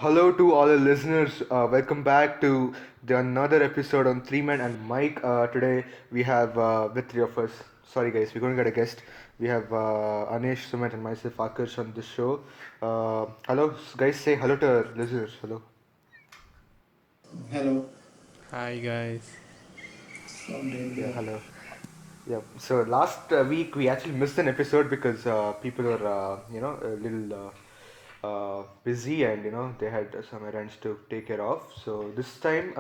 Hello to all the listeners. Welcome back to another episode on Three Men and Mike. Today we have with three of us. Sorry guys, we're going to get a guest. We have Anish, Sumit, and myself, Akash, on this show. Hello, guys. Say hello to our listeners. Hello. Hello. Hi guys. Sounded Yeah, good. hello. Yeah. So last week we actually missed an episode because people were, a little busy and they had some errands to take care of. So this time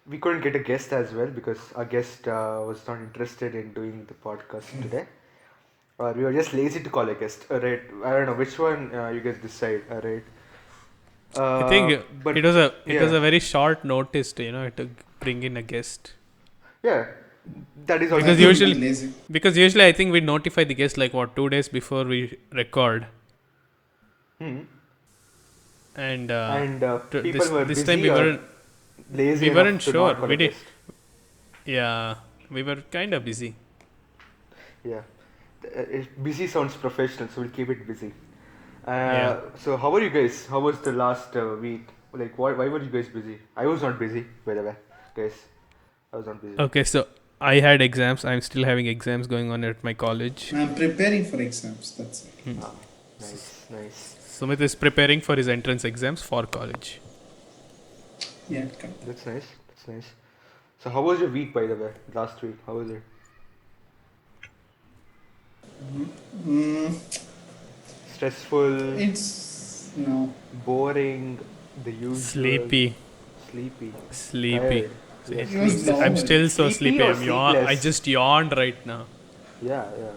we couldn't get a guest as well because our guest was not interested in doing the podcast today. Or we were just lazy to call a guest. Right? I don't know which one you guys decide. Right? I think But it was yeah, a very short notice to bring in a guest yeah, that is also because I true. think usually we're lazy. because usually I think we notify the guest like what 2 days before we record, Hmm. and And people this were this time busy or lazy we enough weren't to not sure. call a We did, guest. yeah, we were kind of busy. Yeah, busy sounds professional, so we'll keep it busy. Yeah. So how are you guys? How was the last week? Like, why were you guys busy? I was not busy, by the way, guys. I was not busy. Okay, so I had exams. I'm still having exams going on at my college. I'm preparing for exams. That's it. Hmm. Ah, nice, nice. Sumit is preparing for his entrance exams for college. Yeah, come. That's nice. That's nice. So how was your week, by the way? Last week, how was it? Mm, Stressful, it's no. boring, the usual, Sleepy, sleepy, sleepy. tired. Yeah, It was I'm normal. still so sleepy sleepy. or I sleepless? just yawned right now. Yeah, yeah.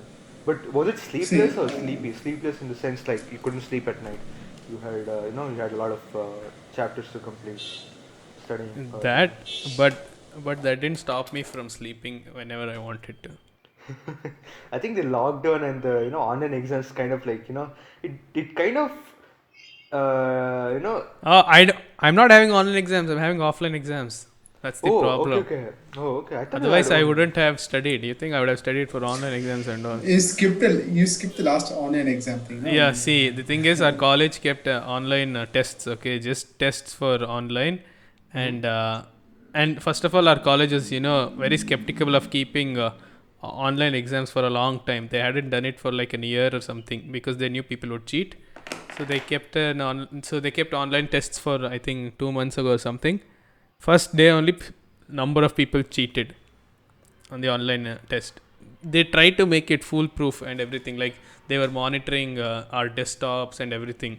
But was it See, sleepless or sleepy? Sleepless in the sense like you couldn't sleep at night. You had, you had a lot of chapters to complete, studying. That, but that didn't stop me from sleeping whenever I wanted to. I think the lockdown and the online exams kind of like it kind of you know I'm not having online exams. I'm having offline exams. That's the oh okay problem. okay oh okay I thought you had Otherwise, I one. wouldn't have studied. You think I would have studied for online exams and all? you skipped the last online exam thing, no? Yeah. See, the thing is, our college kept online tests. Okay, just tests for online, Hmm. and first of all, our college is very skeptical of keeping online exams for a long time. They hadn't done it for like a year or something because they knew people would cheat. So they kept online tests for I think 2 months ago or something. First day only number of people cheated on the online test. They tried to make it foolproof and everything. Like they were monitoring our desktops and everything,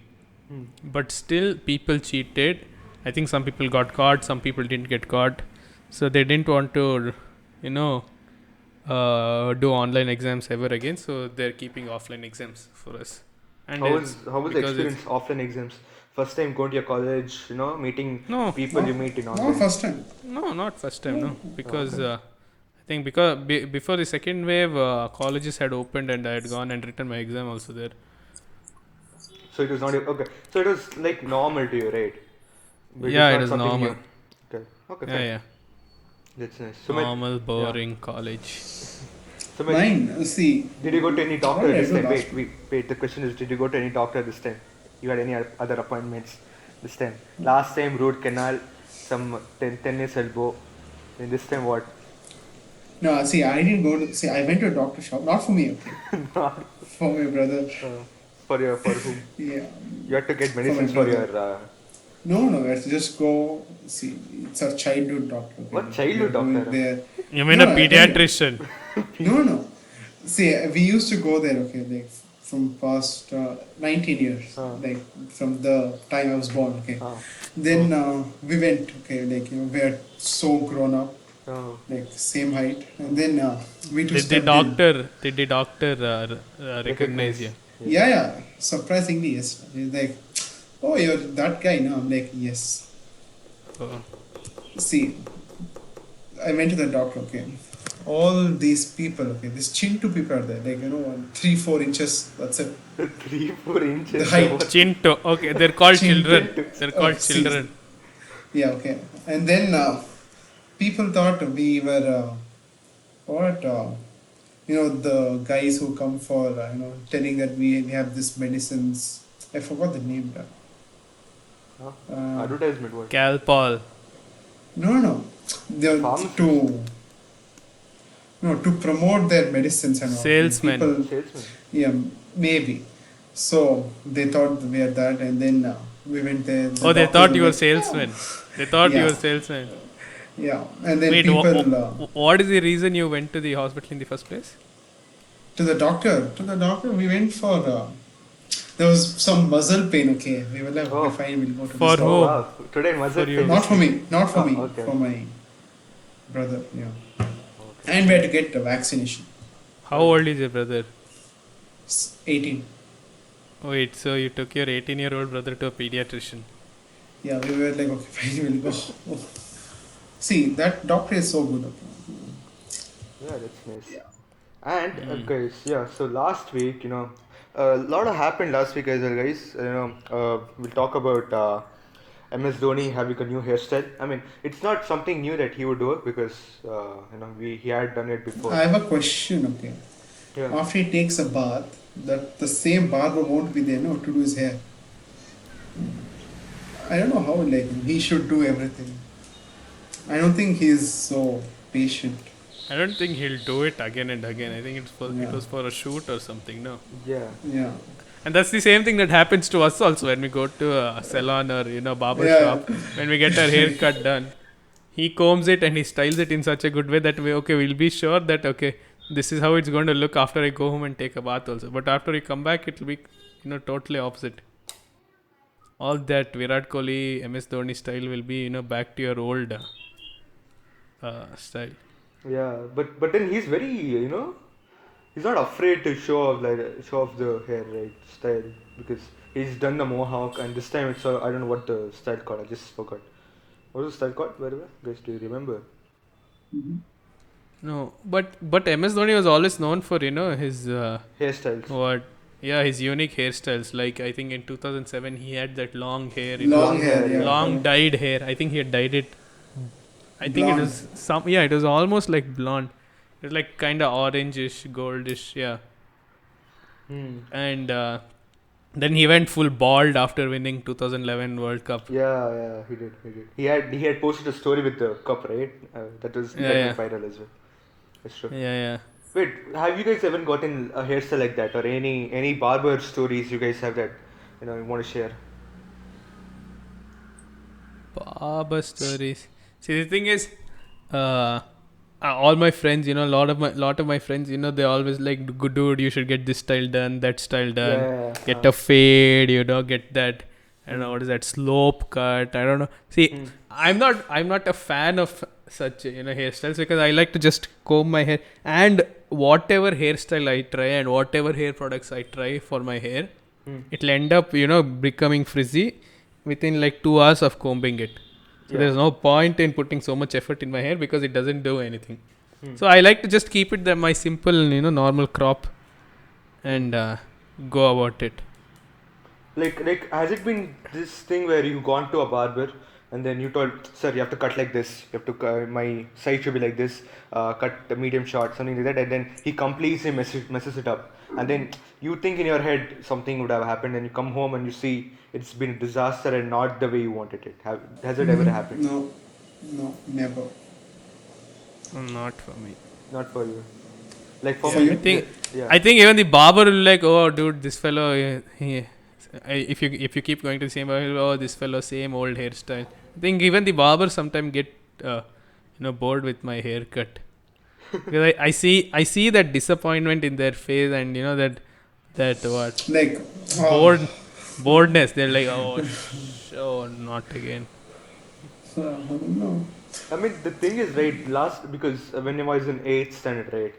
Hmm. but still people cheated. I think some people got caught, some people didn't get caught. So they didn't want to, you know, do online exams ever again. So they're keeping offline exams for us, and it's How was the because it's experience offline exams? First time going to your college, meeting no, people you No, meet in no, online. first time. no, not first time, no, Oh, because okay. I think because before the second wave, colleges had opened and I had gone and written my exam also there. So it was not okay. So it was like normal to you, right? But it was Yeah, it not is something normal. new. Okay. Okay, Yeah, fine. yeah, That's nice. Sumit, normal, yeah. boring college. Sumit, Mine, see, did you go to any what doctor did I this do time? last Wait, week? wait, wait. The question is, did you go to any doctor this time? You had any other appointments this time? Last time, root canal, some tennis elbow. And this time, what? No, see, I didn't go to. See, I went to a doctor shop. Not for me, okay. Not, For my brother. for whom? Yeah, You had to get for my medicines for brother. your No, no, let's just go. See, it's a childhood doctor. Okay, what like we are childhood going doctor? there. You mean No, a no, I tell you. pediatrician? No, no. See, we used to go there, okay, like from past 19 years, Uh, like from the time I was born, okay. uh, Then we went, okay, like, we are so grown up, oh. like same height. And then we two Did the stepped in. doctor recognize you? Recognize. Yeah. Yeah, yeah, surprisingly, yes. He's like, oh, you're that guy, no? I'm like, yes. Oh. See, I went to the doctor, okay. All these people, okay, these chintu people are there, like, 3-4 inches, that's it. 3-4 inches. The So height. what? Chinto. Okay, they're called Chintu. children. Chintu. They're Oh, called see, children. yeah, okay. And then people thought we were, what, the guys who come for, telling that we have this medicines. I forgot the name. Huh? Uh, Advertisement what? Calpol. no. They're Pharmacist. to promote their medicines and all. Salesman. People, Salesman. yeah, maybe. So they thought we had that, and then we went there. The Oh, they doctor thought you were went- salesman. They thought you Yeah. were salesman. Yeah, and then Wait, people what is the reason you went to the hospital in the first place? to the doctor. To the doctor, we went for. There was some muscle pain. Okay, we were like, Oh. okay, fine, we'll go to For this who? Oh doctor. wow. Today was For it? you. Not for me. Not for Ah, me. okay. For my brother. Yeah, Okay. and we had to get the vaccination. How old is your brother? 18. Wait, so you took your 18-year-old brother to a pediatrician. Yeah, we were like, okay, fine, we'll go. See, that doctor is so good. Okay. Yeah, that's nice. Yeah. And guys, yeah. So last week, a lot of happened last week as well, guys. We'll talk about MS Dhoni having a new hairstyle. I mean, it's not something new that he would do because he had done it before. I have a question. Okay, Yeah. after he takes a bath, that the same barber won't be there, no, to do his hair. I don't know how. Like he should do everything. I don't think he's so patient. I don't think he'll do it again and again. I think it Yeah. was for a shoot or something, no? Yeah. Yeah. And that's the same thing that happens to us also when we go to a salon or barber Yeah. shop. When we get our hair cut done, he combs it and he styles it in such a good way that we'll be sure that this is how it's going to look after I go home and take a bath also. But after we come back, it'll be totally opposite. All that Virat Kohli, MS Dhoni style will be back to your old style. Yeah. But then he's very he's not afraid to show off the hair right style because he's done the mohawk and this time it's I don't know what the style called. I just forgot. What was the style called? By the way, guys, do you remember? No, but MS Dhoni was always known for his Hairstyles. his unique hairstyles. Like I think in 2007 he had that long hair, Long hair. Yeah. long dyed hair. I think he had dyed it. I think Blonde. it was it was almost like blonde. It was like kind of orangish, goldish, yeah. And then he went full bald after winning 2011 World Cup. Yeah, he did. He had posted a story with the cup, right? That went viral as well. That's true. Yeah. Wait, have you guys ever gotten a hairstyle like that, or any barber stories you guys have that you want to share? Barber stories. See, the thing is, all my friends, lot of my friends, they always like, good dude, you should get this style done, that style done, Yeah. get a fade, get that. I don't know what is that slope cut. I don't know. See, I'm not a fan of such hairstyles because I like to just comb my hair, and whatever hairstyle I try and whatever hair products I try for my hair, it'll end up becoming frizzy within like 2 hours of combing it. So there's no point in putting so much effort in my hair because it doesn't do anything. So I like to just keep it my simple normal crop and go about it. Like has it been this thing where you gone to a barber and then you told, sir, you have to cut like this, you have to my side should be like this, cut the medium short, something like that, and then he completely messes it up, and then you think in your head something would have happened, and you come home and you see it's been a disaster and not the way you wanted it. Has it ever happened? No, never. Not for me. Not for you. Like for For me, you? I think even the barber will like, oh dude, this fellow if you keep going to the same barber, oh this fellow same old hairstyle. I think even the barber sometimes get bored with my haircut because I see that disappointment in their face, and that what Like boredness. They're like, oh not again. no. I mean, the thing is, right, because when I was in 8th standard, right,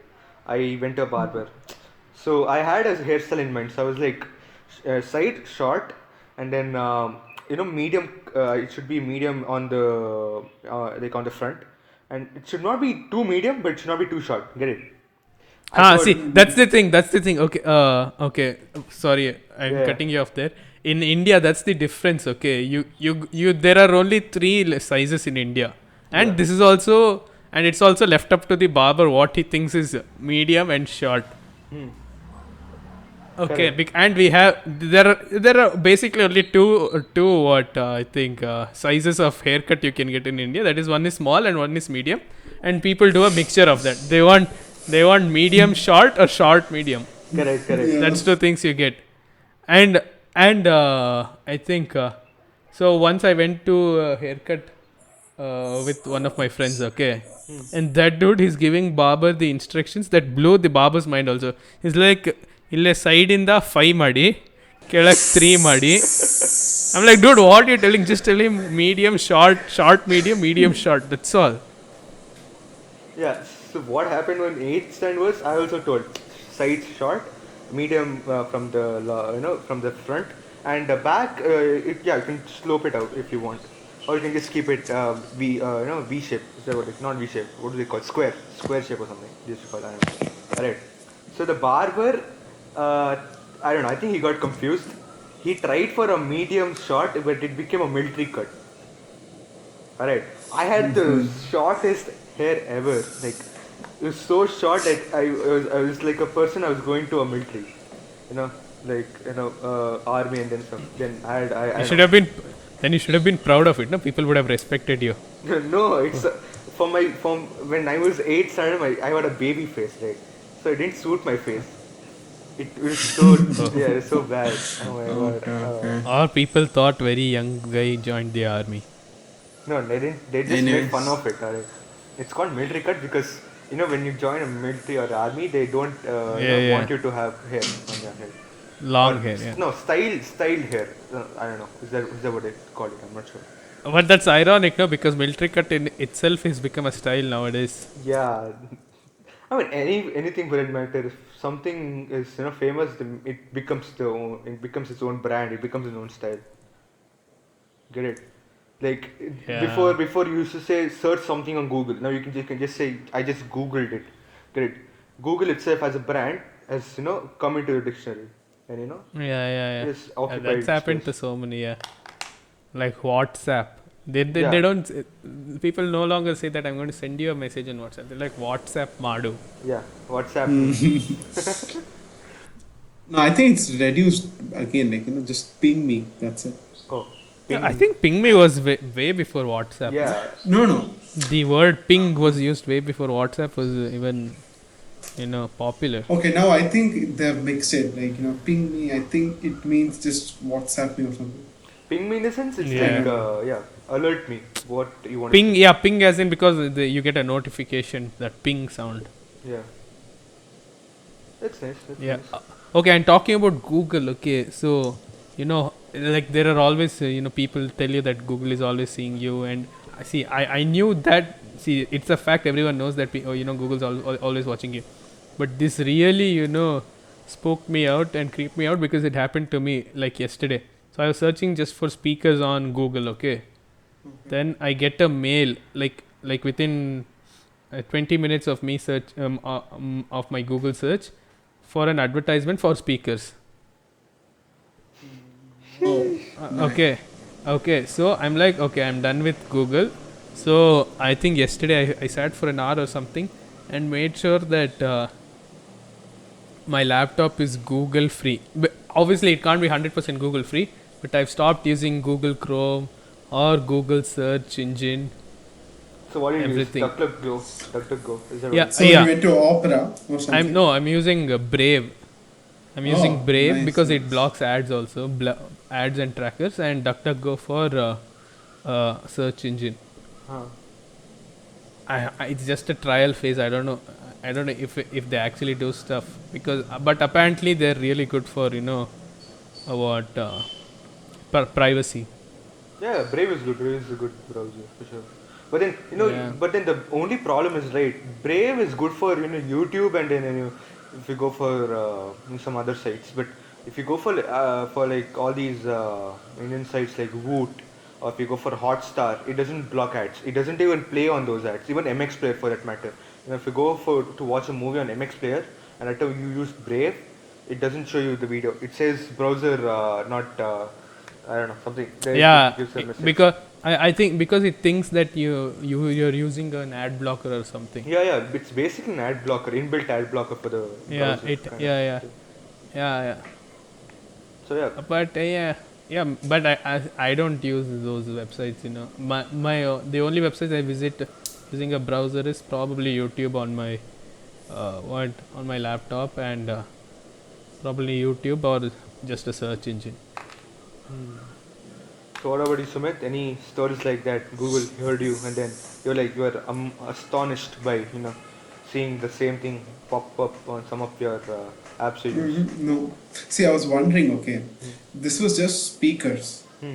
I went to a barber. So I had a hairstyle in mind. So I was like, side short, and then, medium, it should be medium on the, on the front. And it should not be too medium, but it should not be too short. Get it? See, that's the thing. Okay. Sorry, I'm cutting you off there. In India, that's the difference. Okay, you. There are only 3 sizes in India, and this is also, and it's also left up to the barber what he thinks is medium and short. Okay, Correct. and we have there are basically only two what I think sizes of haircut you can get in India. That is, one is small and one is medium, and people do a mixture of that. They want medium short or short medium. Correct, correct. Yeah. That's two things you get, and I think so. Once I went to a haircut with one of my friends. Okay, and that dude is giving barber the instructions that blew the barber's mind. Also, he's like, "Ille side in the 5 madi, kelak 3 madi." I'm like, dude, what are you telling? Just tell him medium, short, medium, medium, short. That's all. Yeah. So what happened when 8th stand was, I also told sides short, medium from the from the front, and the back. Yeah, you can slope it out if you want, or you can just keep it V shape. Is that what it? Not V shape. What do they call square shape or something? They used to call. I don't know. Alright. So the barber, I don't know. I think he got confused. He tried for a medium short, but it became a military cut. Alright. I had the shortest hair ever. Like, it was so short that I was like a person I was going to a military. You know, like, army and then some. Then I You should have been. Then you should have been proud of it. No, people would have respected you. no, it's from when I was 8 started, I had a baby face, right? So it didn't suit my face. It was so yeah, it's so bad. Oh my god. Okay. Or people thought very young guy joined the army. No, they didn't. They just made fun of it. Alright. It's called military cut because when you join a military or army, they don't Yeah. want you to have hair on your head. Long Or hair, yeah. No, styled hair. I don't know. Is that what they call it? I'm not sure. But that's ironic, no? Because military cut in itself has become a style nowadays. Yeah. I mean, anything for that matter. If something is famous, then it becomes its own brand. It becomes its own style. Get it? Like Yeah. before you used to say search something on Google. Now you can just say I just Googled it. Get it? Google itself as a brand has come into the dictionary, and Yeah. just occupied That's happened space. to so many, yeah. Like WhatsApp. They Yeah. don't. People no longer say that I'm going to send you a message on WhatsApp. They're like WhatsApp Madu. Yeah. WhatsApp. No, I think it's reduced again. Like just ping me. That's it. Oh. Yeah, I think Ping Me was way before WhatsApp. Yeah. No. The word ping was used way before WhatsApp was even popular. Okay, now I think they've mixed it. Like ping me. I think it means just WhatsApp me or something. Ping me in the sense it's Yeah. like alert me what you want. Ping, yeah, ping as in because you get a notification, that ping sound. Yeah. That's nice. That's Yeah. nice. Okay, and talking about Google, okay, so like there are always people tell you that Google is always seeing you, and I knew that. See, it's a fact. Everyone knows that. Google's always watching you, but this really spoke me out and creeped me out because it happened to me like yesterday. So I was searching just for speakers on Google, okay. Then I get a mail like within 20 minutes of me search of my Google search for an advertisement for speakers. Oh, Okay. So I'm like, okay, I'm done with Google. So I think yesterday I sat for an hour or something and made sure that my laptop is Google free. But obviously, it can't be 100% Google free. But I've stopped using Google Chrome or Google search engine. So what do you Everything. use? DuckDuckGo. Is that Yeah. what so you went to Opera or something? I'm using Brave. I'm using Oh, Brave nice, because it nice. blocks ads also, ads and trackers, and DuckDuckGo for search engine. Huh. It's just a trial phase. I don't know if they actually do stuff because but apparently they're really good for what privacy. Yeah, Brave is good. Brave is a good browser for sure. But then Yeah. but then the only problem is right. Brave is good for YouTube, and then if you go for some other sites. But if you go for like all these Indian sites like Woot, or if you go for Hotstar, it doesn't block ads. It doesn't even play on those ads. Even MX Player for that matter. If you go to watch a movie on MX Player and after you use Brave, it doesn't show you the video. It says browser not. I don't know something. Yeah, It gives a message. because I think because it thinks that you're using an ad blocker or something. Yeah, it's basically an ad blocker, inbuilt ad blocker for the Yeah, browser. kind of yeah. thing. Yeah. So yeah, But yeah. But I don't use those websites. You know, my the only websites I visit using a browser is probably YouTube on my on my laptop, and probably YouTube or just a search engine. so what about you, Sumit? Any stories like that? Google heard you, and then you're astonished by seeing the same thing pop up on some of your apps you use. No. See, I was wondering, okay, Hmm. this was just speakers. Hmm.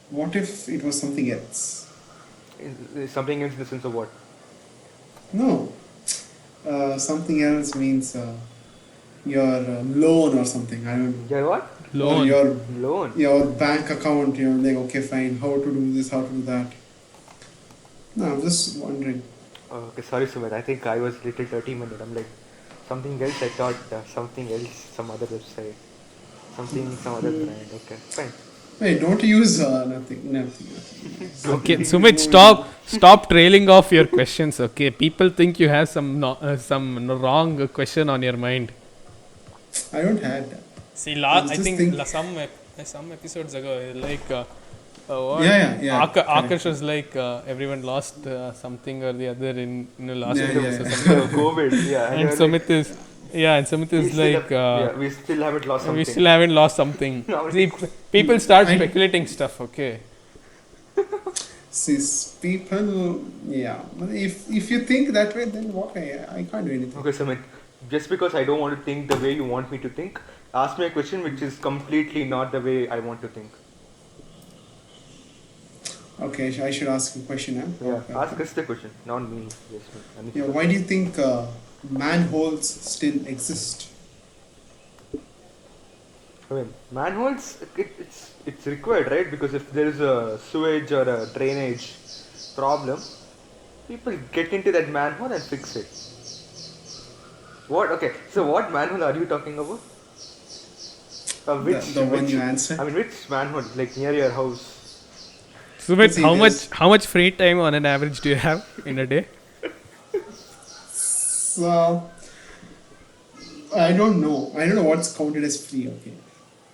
What if it was something else? Something else in the sense of what? No. Something else means your loan or something. I don't know. Yeah, what? Or Loan. Loan. your bank account. You know, like okay, fine. How to do this? How to do that? No, I'm just wondering. Okay, sorry, Sumit. I think I was little 30-minute. I'm like something else. I thought something else, some other website, some other brand. Okay, fine. Wait, don't use nothing. Okay, Sumit, stop trailing off your questions. Okay, people think you have some wrong question on your mind. I don't have that. See, I was I just think think- some episodes ago, like what? Yeah. Akash was like everyone lost something or the other in the last Yeah, episode. yeah. Something. COVID. Yeah, And you're Sumit is and Sumit we is still like yeah, we still haven't lost something. we still haven't lost something. No, See, people start I- speculating stuff. Okay. See, people, yeah. But if you think that way, then what? I can't do anything. Okay, Sumit. Just because I don't want to think the way you want me to think, ask me a question which is completely not the way I want to think. Okay, I should ask you a question. Huh? Yeah, Okay. ask us the question, not me. Yes, me. Yeah, why do you think manholes still exist? I mean, manholes, it's required, right? Because if there is a sewage or a drainage problem, people get into that manhole and fix it. What? Okay, so what manhole are you talking about? The one you answered. I mean, which manhole? Like near your house? Sumit, See, how much free time on an average do you have in a day? So I don't know. I don't know what's counted as free. Okay.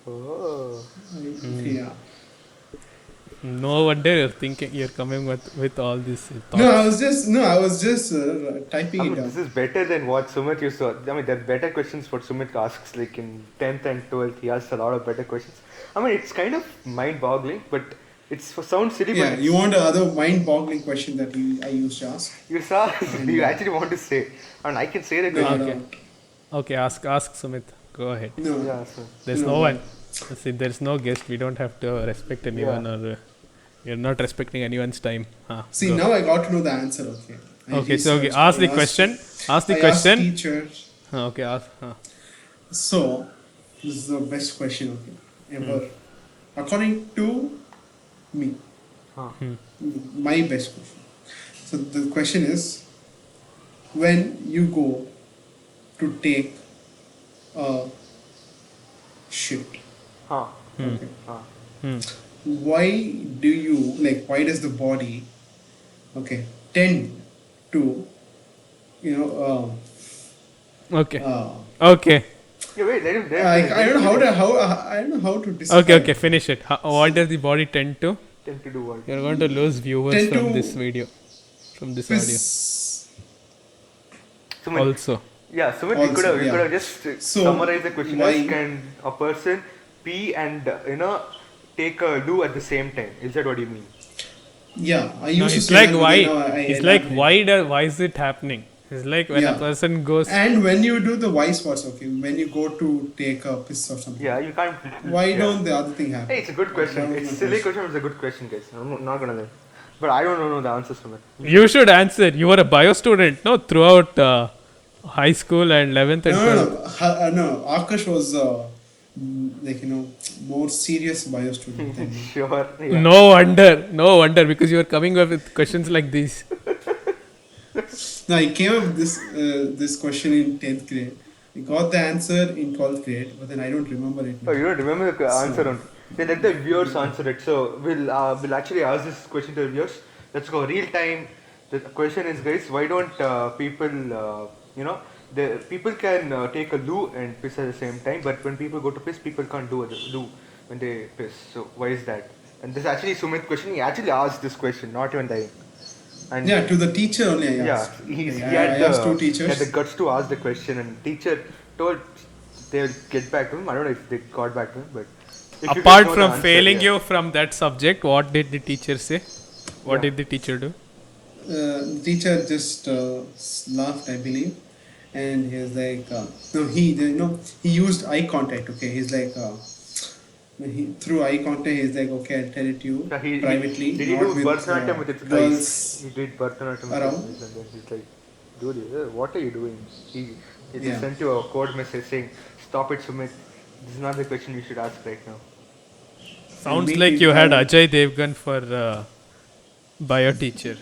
Oh. Yeah. No wonder you're coming with all these thoughts. No, I was just typing I it mean, down. this is better than what Sumit used to. I mean, there are better questions what Sumit asks. Like in 10th and 12th, he asks a lot of better questions. I mean, it's kind of mind-boggling, but it's for sounds silly. Yeah, but you want another mind-boggling question that I used to ask? you saw. You actually want to say, and I can say the No, question. I Okay. don't. Okay, ask Sumit. Go ahead. No. Yeah. So. There's No. no one. See, there's no guest. We don't have to respect anyone, or you're not respecting anyone's time. See, Go. now I got to know the answer. Okay. I Okay, so researched, ask the I question. Ask the I question. asked teachers. Okay, ask. So, this is the best question ever. According to me, Huh. my best question. So, the question is when you go to take a shit, Huh. okay, Hmm. why do you, why does the body, okay, tend to, Okay. Okay. Yeah, wait. Let him. I don't know how to describe. Okay. Finish it. What does the body tend to? Tend to do what? You're going to lose viewers Tend from to- this video, from this audio. Sumit, Also. yeah, Sumit, Also, we could yeah. have just So, summarized the question why- as can a person pee and take a loo at the same time? Is that what you mean? Yeah, I No, used to it's say like that, but why? then now I It's like elaborate. why is it happening? It's like when a Yeah. person goes. And when you do the vice versa, okay, when you go to take a piss or something, Yeah, you can't. why yeah. don't the other thing happen? Hey, it's a good question. That was It's my a silly question. question. It's a good question, guys. I'm not gonna lie, but I don't know the answers to it. You should answer. You were a bio student, no? Throughout high school and 11th and 12th. No. Akash was more serious bio student than me. Sure. Yeah. No wonder, because you are coming up with questions like these. No, I came up with this question in 10th grade. I got the answer in 12th grade, but then I don't remember it. Oh, you don't remember the answer on? Then let the viewers answer it. So we'll actually ask this question to the viewers. Let's go real time. The question is, guys, why don't people people can take a loo and piss at the same time, but when people go to piss, people can't do a loo when they piss. So why is that? And this actually Sumit question. He actually asked this question, not even dying. And Yeah, to the teacher only I yeah, asked. he I asked two he had teachers. the guts to ask the question, and teacher told they'll get back to him. I don't know if they got back to him, but if you guys Apart know the from answer, failing yeah. you from that subject, what did the teacher say? What Yeah. did the teacher do? The teacher just laughed, I believe, and he was like, no, he used eye contact. Okay, he's like, through eye contact, he's like, okay, I'll tell it to you Yeah, privately, did he not do with Bharatanatyam with its eyes? girls He did Bharatanatyam with around. his eyes, and then he's like, dude, what are you doing? He just Yeah. sent you a code message saying, stop it, Sumit. This is not the question you should ask right now. Sounds make like it you had private. Ajay Devgan for bio teacher.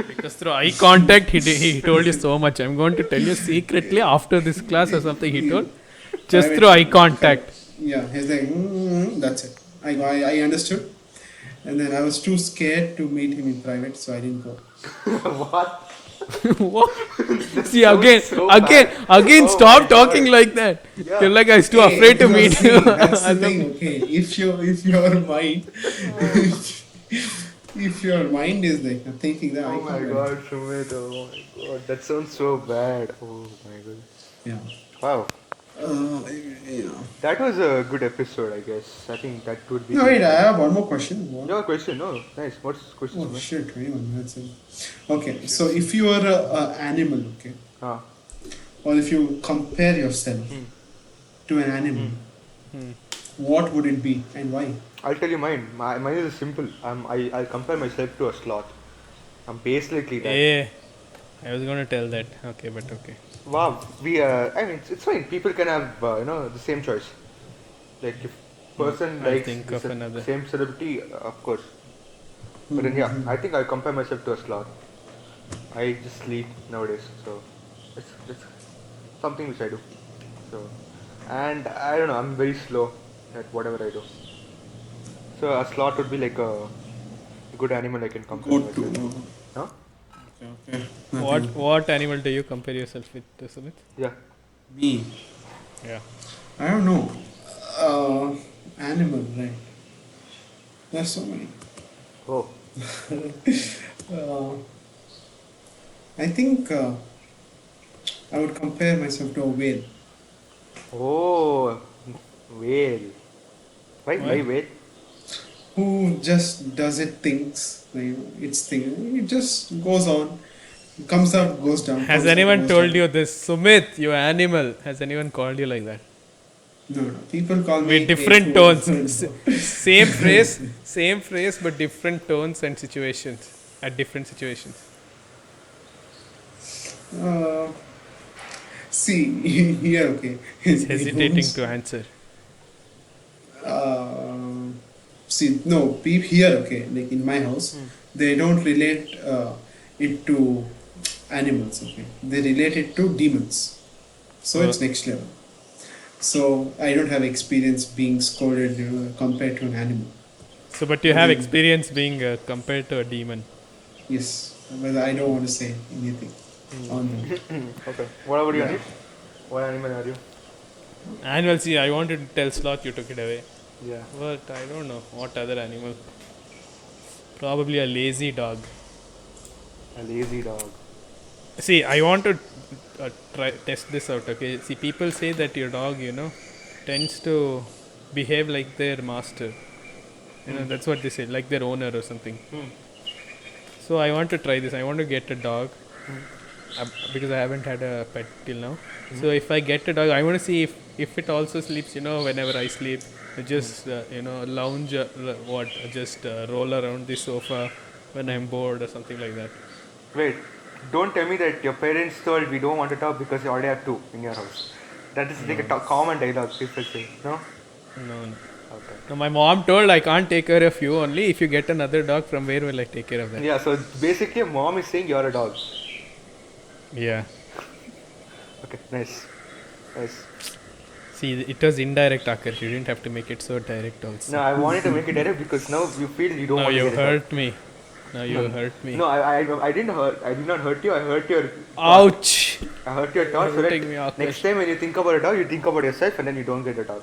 Because through eye contact, he told you so much. I'm going to tell you secretly after this class or something. He told just Private- through eye contact. Yeah, he's like, that's it. I understood. And then I was too scared to meet him in private, so I didn't go. What? What? See sounds again, so again, bad. again. Oh Stop my talking God. like that. Yeah. You're like I was too Hey, afraid to because meet see, you. That's the And then- thing, okay. If your mind, if your mind is like thinking that, I Oh my can't. god, Sumit, oh my god. That sounds so bad. Oh my god. Yeah. Wow. Yeah. That was a good episode, I guess. I think that would be. No, wait, I have one more question. What? Your question, no? Nice. What's the question, Oh Sumit? shit, 21 minutes in. Okay, so if you are a animal, okay, Ah. or if you compare yourself Hmm. to an animal, what would it be and why? I'll tell you mine. Mine is simple. I'll compare myself to a sloth. I'm basically that. Yeah, I was going to tell that. Okay, but okay. Wow. I mean, it's fine. People can have, the same choice. Like, if person I'll likes think the of another. same celebrity, of course. But then, yeah, I think I'll compare myself to a sloth. I just sleep nowadays, so it's something which I do. So, and I don't know, I'm very slow at whatever I do. So a sloth would be like a good animal I can compare Go to. myself. Huh? Okay. What animal do you compare yourself with, Sumit? Yeah. Me? Yeah. I don't know. Animal, right? There's so many. Oh. I think I would compare myself to a whale. Oh. Whale. Why Why? whale? Who just does it things, like, its thing. It just goes on, comes up, goes down. Has comes up, anyone goes told down. you this? Sumit, you animal. Has anyone called you like that? No. People call me With different a tones. fool. Same phrase, but different tones and situations. At different situations. See, here, okay. He's In hesitating homes, to answer. See, no, people here, okay, like in my house, they don't relate it to animals, okay. They relate it to demons. So it's next level. So I don't have experience being scolded, compared to an animal. So, but you have experience being compared to a demon. Yes, but I don't want to say anything on that. Okay. What about you, Yeah. Anil? What animal are you? Animal, see, I wanted to tell sloth, you took it away. Yeah. But I don't know. What other animal? Probably a lazy dog. A lazy dog. See, I want to test this out. Okay. See, people say that your dog, tends to behave like their master. That's what they say, like their owner or something. So I want to try this. I want to get a dog because I haven't had a pet till now. So if I get a dog, I want to see if it also sleeps. Whenever I sleep, just lounge, just roll around the sofa when I'm bored or something like that. Wait. Don't tell me that your parents told we don't want a dog because you already have two in your house. That is like a common dialogue people say. No? No. Okay. No, my mom told I can't take care of you. Only if you get another dog, from where will I take care of that? Yeah, so basically mom is saying you're a dog. Yeah. Okay, nice. Nice. See, it was indirect, Akash. You didn't have to make it so direct also. No, I wanted to make it direct because now you feel you don't No, want to you get a dog. hurt me. Now you hurt me. No, I didn't hurt. I did not hurt you. I hurt your. Ouch! I hurt your thought. So that Hurting me awkward. next time when you think about a dog, you think about yourself, and then you don't get a dog.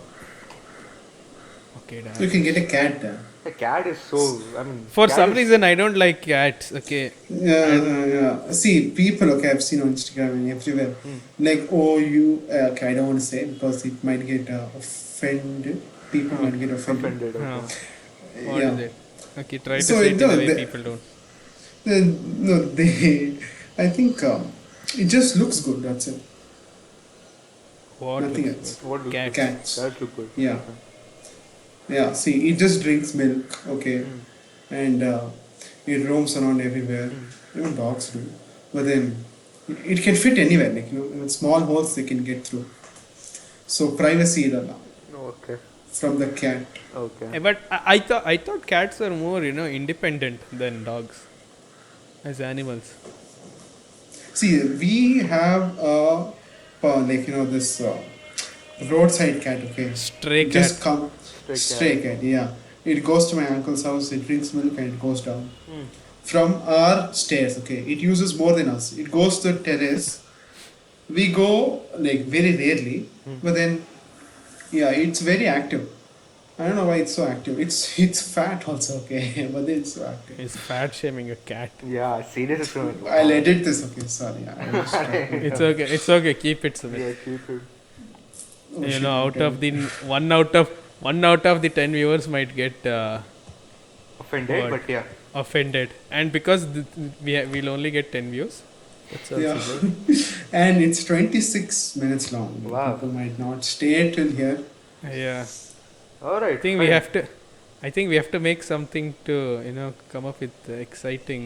Okay, So you dad. can get a cat there. A cat is so. I mean. For cat some is- reason, I don't like cats. Okay. Yeah. See, people, okay, I've seen on Instagram and everywhere. Like, oh, you, okay, I don't want to say it because it might get offended. People might get offended. Offended. Okay. No. What Yeah. is it? Okay, try to So say it in a no, way they- people don't. No, I think it just looks good, that's it. What? Nothing looks else. What do Cats. Cats. That look good. Yeah. Yeah, see, it just drinks milk, okay, and it roams around everywhere. Even dogs do. But then it can fit anywhere, like, in small holes they can get through. So privacy is Okay. from the cat. Okay. But I thought cats are more independent than dogs as animals. See, we have this roadside cat, okay. Stray It just cat. come stray cat, yeah. It goes to my uncle's house, it drinks milk and it goes down. From our stairs, okay. It uses more than us. It goes to terrace. We go like very rarely, but then yeah, it's very active. I don't know why it's so active. It's fat also, okay, but it's so active. Is fat shaming a cat. Yeah, serious is so. I'll edit this, okay. Sorry, I was talking. It's okay. It's okay. Keep it, Sumit. Yeah, keep it. Oh, You shit, know, out okay. of the one out of the 10 viewers might get Offended, What? but yeah. offended, and because we'll only get 10 views. That's also Yeah. good. And it's 26 minutes long. Wow. People might not stay till here. Yeah. All right. I think we have to. I think we have to make something to come up with exciting.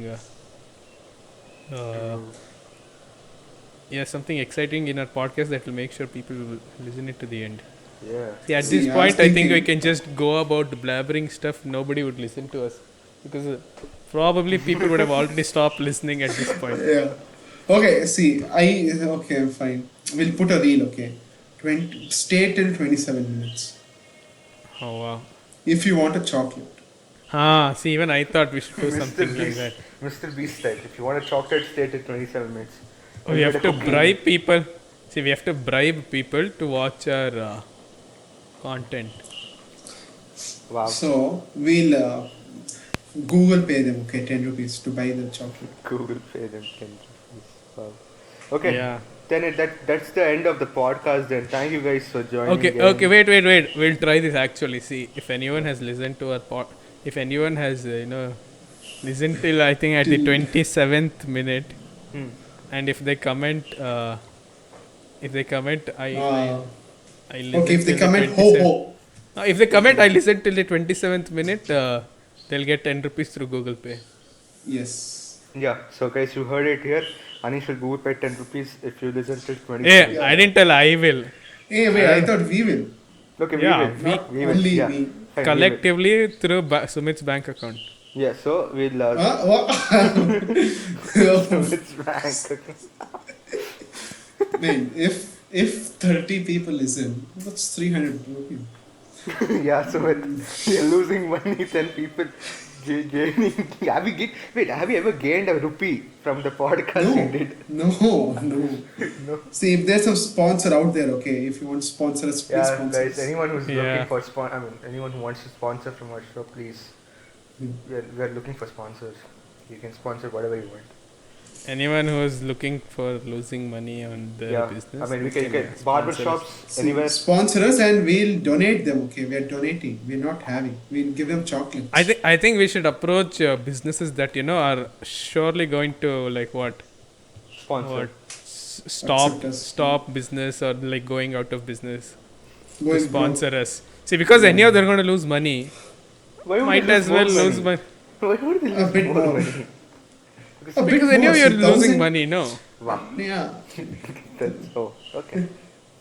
Something exciting in our podcast that will make sure people will listen it to the end. Yeah. See, at See, this I point, was I think we thinking- can just go about blabbering stuff. Nobody would listen to us because probably people would have already stopped listening at this point. Yeah. Okay, see, okay, fine. We'll put a reel, okay. Stay till 27 minutes. Oh wow. If you want a chocolate. See, even I thought we should do something like Beast. that. Mr. Beast type. If you want a chocolate, stay till 27 minutes. We have to bribe people. See, we have to bribe people to watch our content. Wow. So, we'll Google pay them, okay, 10 rupees to buy the chocolate. Google Pay them 10 rupees. Wow. Okay. Yeah. Then that's the end of the podcast. Then thank you guys for joining. Okay. in. Okay. Wait. We'll try this actually. See, if anyone has listened to our if anyone has listened till I think at the 27th minute, Hmm. and if they comment, I listen Okay, if they till the comment, 27th. ho. If they comment, I listen till the 27th minute. They'll get 10 rupees through Google Pay. Yes. Yeah. So guys, you heard it here. Anish will Google Pay 10 rupees if you listen till 20. Hey, Yeah. I didn't tell. I will Hey, wait, I thought we will. Okay. Yeah, We will. Not We will. only Yeah. me. Fine, we will. collectively through Sumit's bank account. Yeah. So we'll. What? It's bank. Okay. Man, if 30 people listen, that's 300 rupees. Yeah. So you're losing money. 10 people gaining. Have you ever gained a rupee from the podcast you did? No. No. See, if there's a sponsor out there, okay, if you want to sponsor us, please Yeah, sponsor guys. us. Anyone who's Yeah. looking for anyone who wants to sponsor from our show, please. We're looking for sponsors. You can sponsor whatever you want. Anyone who is looking for losing money on their Yeah. business. I mean, we can get sponsor us. barbershops See, anywhere. sponsor us and we'll donate them, okay? We're donating. We're not having. We'll give them chocolates. I think we should approach businesses that are surely going to Sponsor. Accept us. stop business or like going out of business to Going sponsor us. See, because anyhow they're going to lose money. Why would Might they as well more lose money. Why would they A lose bit more more. money? A bit Because more, anyhow you're see, losing 1,000 money, no? Wow. Yeah. Okay.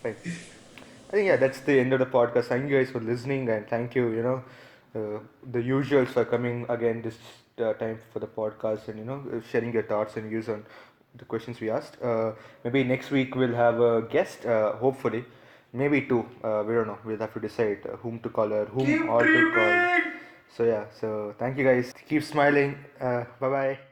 Fine. I think that's the end of the podcast. Thank you guys for listening, and thank you, the usuals for coming again this time for the podcast, and sharing your thoughts and views on the questions we asked. Maybe next week we'll have a guest. Hopefully, maybe two. We don't know. We'll have to decide whom to call or whom all to call. So yeah, so thank you guys. Keep smiling. Bye bye.